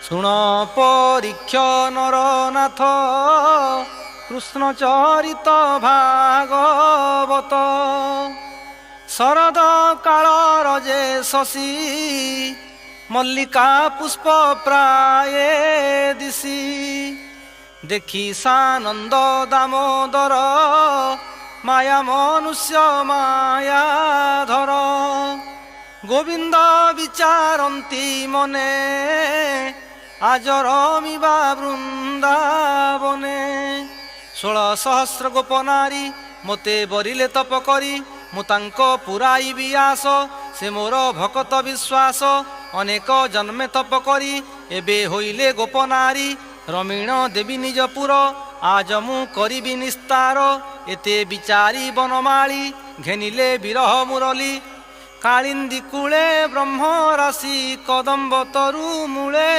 ଶୁଣ ପରୀକ୍ଷ ନରନାଥ କୃଷ୍ଣ ଚରିତ ଭାଗବତ। ଶରଦ କାଳର ଯେ ଶଶୀ ମଲ୍ଲିକା ପୁଷ୍ପ ପ୍ରାୟେ ଦିଶି। ଦେଖି ସାନନ୍ଦ ଦାମୋଦର ମାୟା ମନୁଷ୍ୟ ମାୟାଧର। ଗୋବିନ୍ଦ ବିଚାରନ୍ତି ମନେ ଆଜ ରମିବା ବୃନ୍ଦାବନେ। 16,000 ଗୋପ ନାରୀ ମୋତେ ବରିଲେ ତପ କରି। ମୁଁ ତାଙ୍କ ପୁରାଇବି ଆସ, ସେ ମୋର ଭକତ ବିଶ୍ୱାସ। ଅନେକ ଜନ୍ମେ ତପ କରି ଏବେ ହୋଇଲେ ଗୋପ ନାରୀ। ରମିଣ ଦେବୀ ନିଜ ପୁର ଆଜ ମୁଁ କରିବି ନିସ୍ତାର। ଏତେ ବିଚାରି ବନମାଳୀ ଘେନିଲେ ବିରହ ମୁରଲି। କାଳିନ୍ଦୀ କୂଳେ ବ୍ରହ୍ମ ରାଶି କଦମ୍ବ ତରୁ ମୂଳେ।